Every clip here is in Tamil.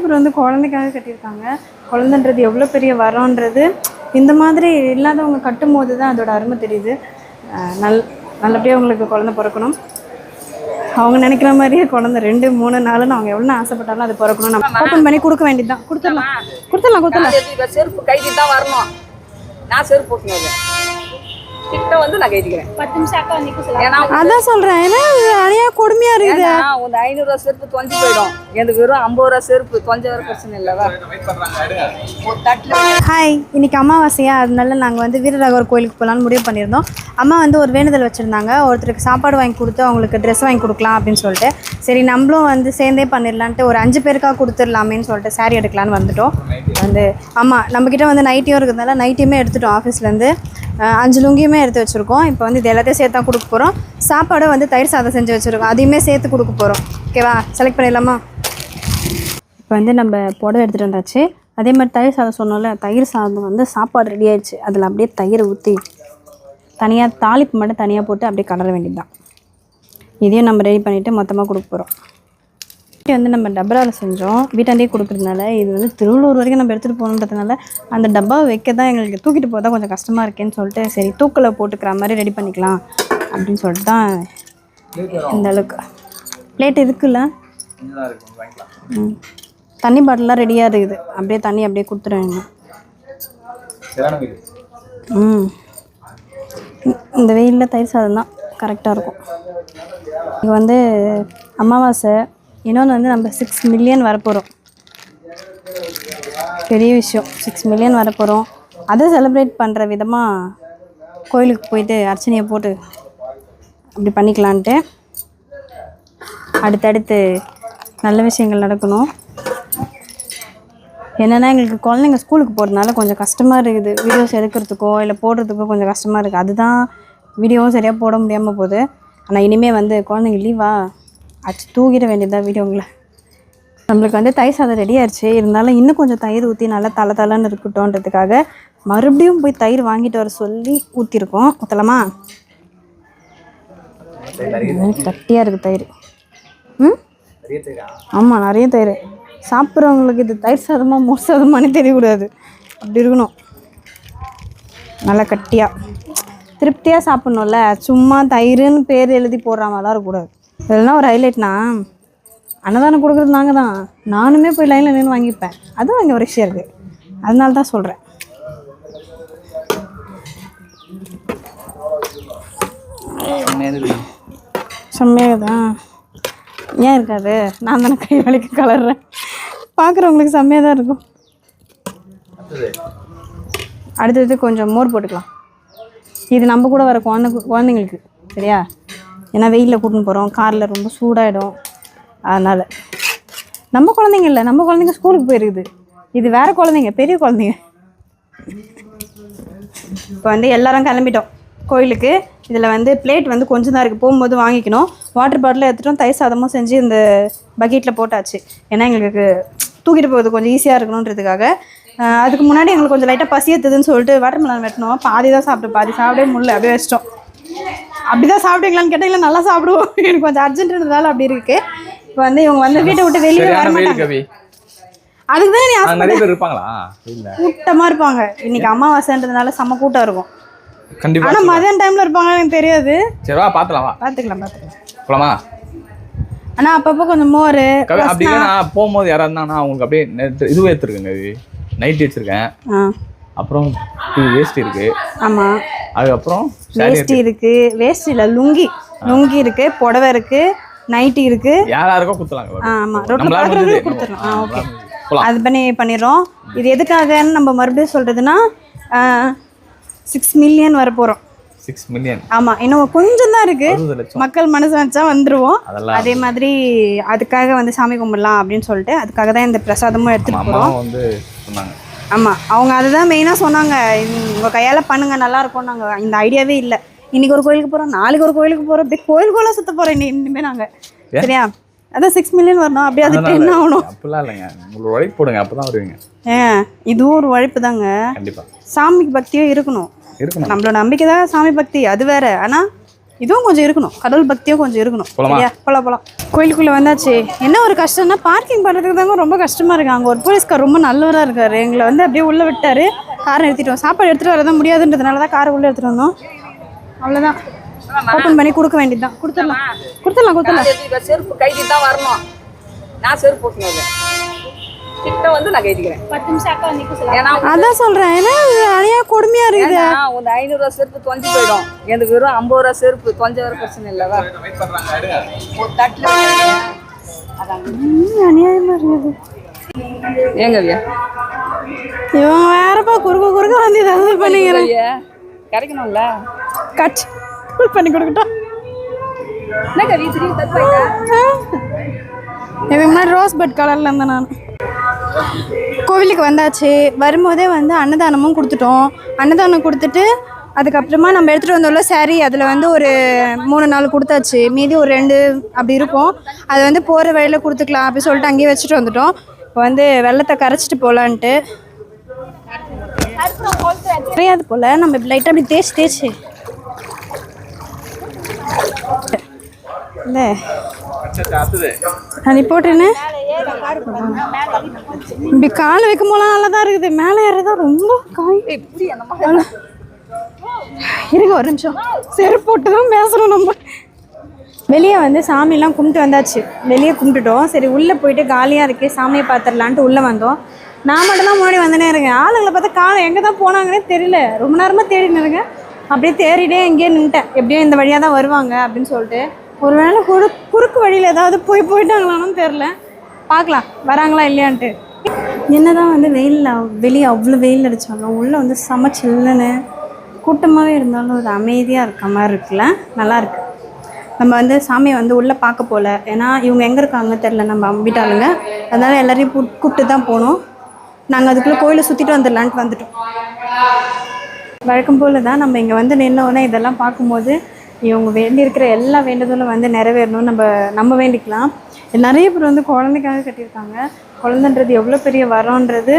பேர் வந்து குழந்தைக்காக கட்டியிருக்காங்க. குழந்தைன்றது எவ்வளோ பெரிய வரன்றது இந்த மாதிரி இல்லாதவங்க கட்டும் போது தான் அதோட அருமை தெரியுது. நல்லபடியாக அவங்களுக்கு குழந்தை பிறக்கணும். அவங்க நினைக்கிற மாதிரியே குழந்தை 2, 3, 4ன்னு அவங்க எவ்வளோ ஆசைப்பட்டாலும் அது பிறக்கணும். நம்ம ஓப்பன் பண்ணி கொடுக்க வேண்டியது தான். கொடுத்துடலாம். செருப்பு கைதி தான் வரணும். நான் செருப்பு போட்டுனேன் கிட்ட வந்து நான் கைதிக்கிறேன் 10 நிமிஷம் அக்கா நிக்க சொல்லுங்க. அதான் சொல்றேன். ஏன்னா அணையா கொடுமையா இருக்குது. ஒரு 500 ரூபா செருப்பு தொலைஞ்சு போயிடும். எனக்கு வெறும் 50 ரூபா செருப்பு தொலைஞ்ச வர பிரச்சனை இல்லவா. ஹாய், இன்னைக்கு அமாவாசையா, அதனால நாங்கள் வந்து வீரராகவர் கோயிலுக்கு போகலான்னு முடிவு பண்ணியிருந்தோம். அம்மா வந்து ஒரு வேண்டுதல் வச்சுருந்தாங்க. ஒருத்தருக்கு சாப்பாடு வாங்கி கொடுத்து அவங்களுக்கு ட்ரெஸ் வாங்கி கொடுக்கலாம் அப்படின்னு சொல்லிட்டு, சரி நம்மளும் வந்து சேர்ந்தே பண்ணிடலான்ட்டு ஒரு 5 பேருக்காக கொடுத்துடலாமேன்னு சொல்லிட்டு சாரீ எடுக்கலான்னு வந்துட்டோம். வந்து ஆமாம், நம்மக்கிட்ட வந்து நைட்டியும் இருக்கிறதுனால நைட்டியுமே எடுத்துட்டோம். ஆஃபீஸ்லேருந்து 5 லுங்கியுமே எடுத்து வச்சுருக்கோம். இப்போ வந்து இது எல்லாத்தையும் சேர்த்து தான் கொடுக்க போகிறோம். சாப்பாடு வந்து தயிர் சாதம் செஞ்சு வச்சுருக்கோம், அதையுமே சேர்த்து கொடுக்க போகிறோம். ஓகேவா, செலக்ட் பண்ணிடலாமா? இப்போ வந்து நம்ம புடவை எடுத்துகிட்டு வந்தாச்சு. அதே மாதிரி தயிர் சாதம் சொன்னோம்ல, தயிர் சாதம் வந்து சாப்பாடு ரெடி ஆயிடுச்சு. அதில் அப்படியே தயிரை ஊற்றி தனியாக தாளிப்பு மட்டும் தனியாக போட்டு அப்படியே கடற வேண்டியது தான். இதையும் நம்ம ரெடி பண்ணிவிட்டு மொத்தமாக கொடுக்க போகிறோம். வந்து நம்ம டப்பாவில் செஞ்சோம். வீட்டாண்டே கொடுக்குறதுனால இது வந்து திருவள்ளூர் வரைக்கும் நம்ம எடுத்துகிட்டு போகணுன்றதுனால அந்த டப்பாவை வைக்க தான் எங்களுக்கு தூக்கிட்டு போகிறதா கொஞ்சம் கஷ்டமாக இருக்கேன்னு சொல்லிட்டு, சரி தூக்கில் போட்டுக்கிற மாதிரி ரெடி பண்ணிக்கலாம் அப்படின்னு சொல்லிட்டு தான் இந்த அளவுக்கு. பிளேட் இருக்குல்ல, தண்ணி பாட்டிலாம் ரெடியாக இருக்குது. அப்படியே தண்ணி அப்படியே கொடுத்துருவேங்க. இந்த வெயிலில் தயிர் சாதம் தான் கரெக்டாக இருக்கும். இங்கே வந்து அமாவாசை. இன்னொன்று வந்து நம்ம 6 மில்லியன் வரப்போகிறோம். பெரிய விஷயம், 6 மில்லியன் வரப்போகிறோம். அதை செலிப்ரேட் பண்ணுற விதமாக கோயிலுக்கு போயிட்டு அர்ச்சனையை போட்டு அப்படி பண்ணிக்கலான்ட்டு. அடுத்தடுத்து நல்ல விஷயங்கள் நடக்கணும். என்னென்னா எங்களுக்கு குழந்தைங்க ஸ்கூலுக்கு போகிறதுனால கொஞ்சம் கஷ்டமாக இருக்குது. வீடியோஸ் எடுக்கிறதுக்கோ இல்லை போடுறதுக்கோ கொஞ்சம் கஷ்டமாக இருக்குது. அதுதான் வீடியோவும் சரியாக போட முடியாமல் போகுது. ஆனால் இனிமேல் வந்து குழந்தைங்க லீவா அச்சு தூக்கிட வேண்டியதாக வீடியோங்களை. நம்மளுக்கு வந்து தயிர் சாதம் ரெடி ஆயிடுச்சு. இருந்தாலும் இன்னும் கொஞ்சம் தயிர் ஊற்றி நல்லா தலைன்னு இருக்கட்டும்ன்றதுக்காக மறுபடியும் போய் தயிர் வாங்கிட்டு வர சொல்லி ஊற்றிருக்கோம். ஊற்றலாமா? கட்டியாக இருக்குது தயிர். ஆமாம், நிறைய தயிர். சாப்பிட்றவங்களுக்கு இது தயிர் சாதமாக மோர் சாதமானே தெரியக்கூடாது. அப்படி இருக்கணும், நல்லா கட்டியாக திருப்தியாக சாப்பிட்ணும்ல. சும்மா தயிர்னு பேர் எழுதி போடுற மாதிரிலாம் இருக்கக்கூடாது. இதெல்லாம் ஒரு ஹைலைட்னா, அன்னதானம் கொடுக்குறது நாங்கள் தான். நானுமே போய் லைனில் நின்று வாங்கிப்பேன். அதுவும் அங்கே ஒரு விஷயம் இருக்குது. அதனால தான் சொல்கிறேன். செம்மையாகுதா? ஏன் இருக்காது? நான் தானே கை வலிக்கு கலர்றேன். பார்க்குறவங்களுக்கு செம்மையாக தான் இருக்கும். அடுத்தது கொஞ்சம் மோர் போட்டுக்கலாம். இது நம்ம கூட வர குழந்தைங்களுக்கு சரியா? ஏன்னா வெயிலில் கூட்டின்னு போகிறோம், காரில் ரொம்ப சூடாகிடும். அதனால் நம்ம குழந்தைங்க இல்லை, நம்ம குழந்தைங்க ஸ்கூலுக்கு போயிருக்குது. இது வேறு குழந்தைங்க, பெரிய குழந்தைங்க. இப்போ வந்து எல்லோரும் கிளம்பிட்டோம் கோயிலுக்கு. இதில் வந்து பிளேட் வந்து கொஞ்சம் தான் இருக்குது, போகும்போது வாங்கிக்கணும். வாட்டர் பாட்டில் எடுத்துகிட்டோம். தயிர் சாதமும் செஞ்சு இந்த பக்கெட்டில் போட்டாச்சு. ஏன்னா எங்களுக்கு தூக்கிட்டு போகிறது கொஞ்சம் ஈஸியாக இருக்கணுன்றதுக்காக. அதுக்கு முன்னாடி எங்களுக்கு கொஞ்சம் லைட்டாக பசி எடுத்துதுன்னு சொல்லிட்டு வாட்டர் மெலன் வெட்டினோம். பாதி தான் சாப்பிட்டு, பாதி சாப்பிடவே முடியல, அப்படியே வச்சிட்டோம். அப்படி தான் சாப்பிட்டீங்களான்னு கேட்டீங்களா? நல்லா சாப்பிடுவோம். எனக்கு கொஞ்சம் அர்ஜென்ட்ன்றதால அப்படி இருக்குது. இப்போ வந்து இவங்க வந்து வீட்டை விட்டு வெளியே வர மாட்டாங்க. அதுக்கு தான் கூட்டமாக இருப்பாங்க. இன்னைக்கு அமாவாசைன்றதுனால செம்ம கூட்டம் இருக்கும். ஆனால் மதியான டைமில் இருப்பாங்க, எனக்கு தெரியாது. பார்த்துக்கலாம். ஆனால் அப்பப்போ கொஞ்சம் மோர் போகும்போது யாராவது இருந்தாங்கன்னா அவங்களுக்கு அப்படியே இதுவே எடுத்துருக்குங்க. நைட் வச்சிருக்கேன். அப்புறம் வேஸ்ட் இருக்கு. ஆமாம், அதுக்கப்புறம் வேஸ்ட் இருக்கு. வேஸ்ட் இல்லை, லுங்கி இருக்கு, புடவை இருக்கு, நைட்டி இருக்கு. யாராருக்கோ கொடுத்துலாங்க. ஆமாம், ரோட்டில் பார்க்குறவங்களுக்கு கொடுத்துடலாம். ஓகே, அது பண்ணிடுறோம். இது எதுக்காகன்னு நம்ம மறுபடியும் சொல்கிறதுனா 6 மில்லியன் வர போகிறோம். 6 மில்லியன். ஆமாம், இன்னும் கொஞ்சம் தான் இருக்குது. மக்கள் மனசு வச்சா வந்துடுவோம். அதே மாதிரி அதுக்காக வந்து சாமி கும்பிடலாம் அப்படின்னு சொல்லிட்டு அதுக்காக தான் இந்த பிரசாதமும் எடுத்துகிட்டு போகிறோம். வந்து சொன்னாங்க. ஆமாம், அவங்க அதுதான் மெயினாக சொன்னாங்க. உங்கள் கையால் பண்ணுங்கள், நல்லாயிருக்கும். நாங்கள் இந்த ஐடியாவே இல்லை. இன்றைக்கி ஒரு கோயிலுக்கு போகிறோம், நாளைக்கு ஒரு கோயிலுக்கு போகிறோம், அப்படியே கோயிலுக்குள்ள சுற்ற போகிறோம் இனிமேல் நாங்கள். சரியா? அதான் 6 மில்லியன் வரணும். அப்படியே அது 10 ஆகணும். அப்படிலாம் இல்லைங்க, உங்களுக்கு உழைப்பு போடுங்க, அப்போ தான் வருவீங்க. இதுவும் ஒரு உழைப்பு தாங்க. கண்டிப்பாக சாமி பக்தியும் இருக்கணும். நம்மளோட நம்பிக்கை தான் சாமி பக்தி, அது வேற. ஆனால் இதுவும் கொஞ்சம் இருக்கணும், கடவுள் பக்தியும் கொஞ்சம் இருக்கணும். போலாமா? சரியா? போலாம். கோயிலுக்குள்ளே வந்தாச்சு. என்ன ஒரு கஷ்டம்னா பார்க்கிங் பண்ணுறதுக்கு தாங்க ரொம்ப கஷ்டமாக இருக்குது. அங்கே ஒரு போலீஸ்கார் ரொம்ப நல்லவராக இருக்கார். எங்களை வந்து அப்படியே உள்ளே விட்டார். காரை நிறுத்திட்டோம். சாப்பாடு எடுத்துகிட்டு வரதான் முடியாதுன்றதுனால தான் காரை உள்ளே எடுத்துகிட்டு வந்தோம். அவ்வளோதான், ஓப்பன் பண்ணி கொடுக்க வேண்டியது தான். கொடுத்துடலாம். செருப்பு கைதி தான் வரணும். நான் செருப்பு போட்டுனது கிட்ட வந்து நான் கைதிக்கிறேன். 10 நிமிஷம் அக்கா வந்து ஏன்னா அதான் சொல்கிறேன். ஏன்னா அணையா கொடுமையாக இருக்குது. ஒரு 500 ரூபா செருப்பு தொலைஞ்சு போயிடும். எனக்கு வெறும் 50 ரூபா செருப்பு தொலைஞ்ச வர பிரச்சனை இல்லவா? ஒரு தட்டில் அநியாயமாக இருக்குது. ஏங்கவியா இவங்க வேறப்பா குறுக்க வந்து ஏதாவது பண்ணிக்கிறேன். கிடைக்கணும்ல, கட் பண்ணி கொடுக்கட்டும். என்ன கவி திரும்பி தப்பாயிட்டா? இதுக்கு முன்னாடி ரோஸ் பட் கலரில் இருந்தேன் நான். கோவிலுக்கு வந்தாச்சு. வரும்போதே வந்து அன்னதானமும் கொடுத்துட்டோம். அன்னதானம் கொடுத்துட்டு அதுக்கப்புறமா நம்ம எடுத்துகிட்டு வந்தோம்ல சாரி, அதில் வந்து ஒரு 3-4 கொடுத்தாச்சு. மீதி ஒரு 2 அப்படி இருக்கும். அது வந்து போகிற வழியில் கொடுத்துக்கலாம் அப்படி சொல்லிட்டு அங்கேயே வச்சுட்டு வந்துட்டோம். இப்போ வந்து வெள்ளத்தை கரைச்சிட்டு போகலான்ட்டு தெரியாது போல். நம்ம இப்படி லைட்டாக அப்படி தேய்ச்சி இல்லை நீ போட்டேன்னு இப்படி காலை வைக்கும் போலாம் நல்லா தான் இருக்குது. மேலே ஏறதான் ரொம்ப காய். இருங்க ஒரு நிமிஷம், செருப்பு போட்டு தான் பேசுகிறோம் நம்ம. வெளியே வந்து சாமியெல்லாம் கும்பிட்டு வந்தாச்சு. வெளியே கும்பிட்டுட்டோம். சரி உள்ளே போயிட்டு காலியாக இருக்கே சாமியை பார்த்துடலான்ட்டு உள்ளே வந்தோம். நான் மட்டும்தான் முன்னாடி வந்தனே இருக்கேன். ஆளுங்களை பார்த்தா காலை எங்கே தான் போனாங்கன்னே தெரியல. ரொம்ப நேரமாக தேடின்னு இருக்கேன். அப்படியே தேடிட்டே எங்கேயே நின்ட்டேன். எப்படியும் இந்த வழியாக தான் வருவாங்க அப்படின்னு சொல்லிட்டு. ஒரு வேளை குறுக்கு வழியில் ஏதாவது போயிட்டாங்களான்னு தெரில. பார்க்கலாம் வராங்களா இல்லையான்ட்டு. என்ன தான் வந்து வெளியே அவ்வளோ வெயில் அடித்தாலும் உள்ளே வந்து சில்லுன்னு கூட்டமாகவே இருந்தாலும் ஒரு அமைதியாக இருக்க மாதிரி இருக்குல்ல, நல்லாயிருக்கு. நம்ம வந்து சாமியை வந்து உள்ளே பார்க்க போகல. ஏன்னா இவங்க எங்கே இருக்காங்க தெரில, நம்ம வீட்டாளுங்க. அதனால் எல்லோரையும் கூப்பிட்டு தான் போனோம். நாங்கள் அதுக்குள்ளே கோயிலை சுற்றிட்டு வந்துடலான்ட்டு வந்துட்டோம். வழக்கம் போல் தான் நம்ம இங்கே வந்து நின்னோன்னே இதெல்லாம் பார்க்கும்போது இவங்க வேண்டியிருக்கிற எல்லா வேண்டுதலும் வந்து நிறைவேறணும்னு நம்ம வேண்டிக்கலாம். நிறைய பேர் வந்து குழந்தைக்காக கட்டியிருக்காங்க. குழந்தைன்றது எவ்வளோ பெரிய வரன்றது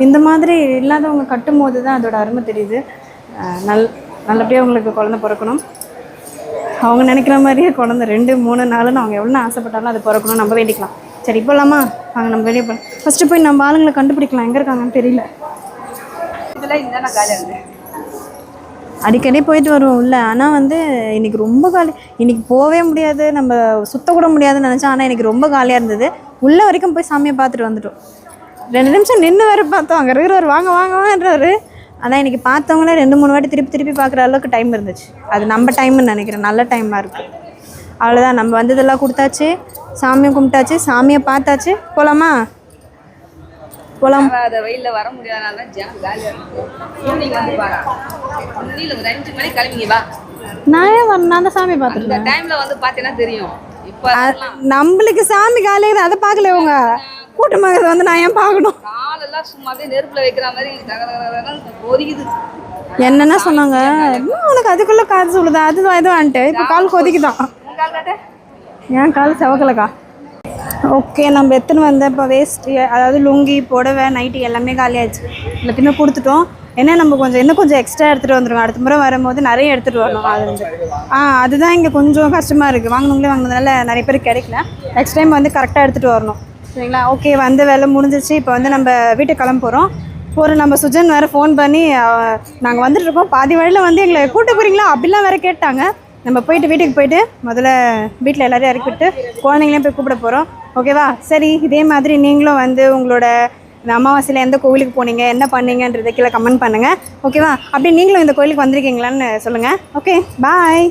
இந்த மாதிரி இல்லாதவங்க கட்டும் போது தான் அதோட அருமை தெரியுது. நல்லபடியாக அவங்களுக்கு குழந்தை பிறக்கணும். அவங்க நினைக்கிற மாதிரியே குழந்தை 2, 3, 4ன்னு அவங்க எவ்வளோ ஆசைப்பட்டாலும் அது பிறக்கணும். நம்ம வேண்டிக்கலாம். சரி போகலாமா? வாங்க நம்ம வெளியே போகலாம். ஃபஸ்ட்டு போய் நம்ம ஆளுங்களை கண்டுபிடிக்கலாம், எங்கே இருக்காங்கன்னு தெரியல. இதெல்லாம் இந்த நான் காலியாக இருந்தேன். அடிக்கடி போயிட்டு வருவோம் உள்ள. ஆனால் வந்து இன்றைக்கி ரொம்ப இன்றைக்கி போகவே முடியாது, நம்ம சுற்றக்கூட முடியாதுன்னு நினச்சோம். ஆனால் இன்றைக்கி ரொம்ப காலியாக இருந்தது. உள்ளே வரைக்கும் போய் சாமியை பார்த்துட்டு வந்துட்டோம். 2 நிமிஷம் நின்று வேறு பார்த்தோம். அங்கே இருக்கிறவர் வாங்கன்றாரு. ஆனால் இன்றைக்கி பார்த்தவங்களே 2-3 வாட்டி திருப்பி பார்க்குற அளவுக்கு டைம் இருந்துச்சு. அது நம்ம டைம்னு நினைக்கிறேன். நல்ல டைமாக இருக்குது. அவ்வளோதான், நம்ம வந்ததெல்லாம் கொடுத்தாச்சு. சாமியை கும்பிட்டாச்சு, சாமியை பார்த்தாச்சு. போகலாமா? போகலாம். அதை வெயிலில் வர முடியாதனால தான் ஜனம் காலியாக இருக்கும். ஈவினிங் வந்து பாரு, ஒன்றில் ஒரு 5 மணிக்கு கிளம்பிங்க வா. நான் ஏன் வரணும்? நான் தான் சாமி பார்த்துருக்கேன். இந்த டைமில் வந்து பார்த்தீங்கன்னா தெரியும். இப்போ நம்மளுக்கு சாமி காலையில் அதை பார்க்கல. இவங்க கூட்டமாக வந்து நான் ஏன் பார்க்கணும்? காலெல்லாம் சும்மா அப்படியே நெருப்பில் வைக்கிற மாதிரி கொதிக்குது. என்னென்ன சொன்னாங்க, உனக்கு அதுக்குள்ளே காது சொல்லுதா, அதுதான் இதுவான்ட்டு. இப்போ கால் கொதிக்குதான். ஏன் கால் செவக்கலக்கா? ஓகே, நம்ம எடுத்துன்னு வந்த இப்போ வேஸ்ட்டு, அதாவது லுங்கி, புடவை, நைட்டி எல்லாமே காலியாகிடுச்சு. எல்லாத்தையுமே கொடுத்துட்டோம். ஏன்னா நம்ம இன்னும் கொஞ்சம் எக்ஸ்ட்ரா எடுத்துகிட்டு வந்துடுவோம். அடுத்த முறை வரும்போது நிறைய எடுத்துகிட்டு வரணும். அது வந்து அதுதான் இங்கே கொஞ்சம் கஷ்டமாக இருக்குது. வாங்கினதுனால நிறைய பேர் கிடைக்கல. நெக்ஸ்ட் டைம் வந்து கரெக்டாக எடுத்துகிட்டு வரணும். சரிங்களா? ஓகே, வந்து வேலை முடிஞ்சிச்சு. இப்போ வந்து நம்ம வீட்டுக்கு கிளம்ப போகிறோம். நம்ம சுஜன் வேறு ஃபோன் பண்ணி நாங்கள் வந்துட்டுருக்கோம், பாதி வழியில் வந்து எங்களை கூப்பிட்டு போகிறீங்களா அப்படிலாம் வேறு கேட்டாங்க. நம்ம வீட்டுக்கு போயிட்டு முதல்ல வீட்டில் எல்லோரையும் இறக்கிவிட்டு குழந்தைங்களையும் போய் கூப்பிட போகிறோம். ஓகேவா? சரி, இதே மாதிரி நீங்களும் வந்து உங்களோட இந்த அமாவாசையில் எந்த கோவிலுக்கு போனீங்க, என்ன பண்ணீங்கன்றதை கீழே கமெண்ட் பண்ணுங்கள். ஓகேவா? அப்படி நீங்களும் இந்த கோயிலுக்கு வந்திருக்கீங்களான்னு சொல்லுங்கள். ஓகே, பாய்.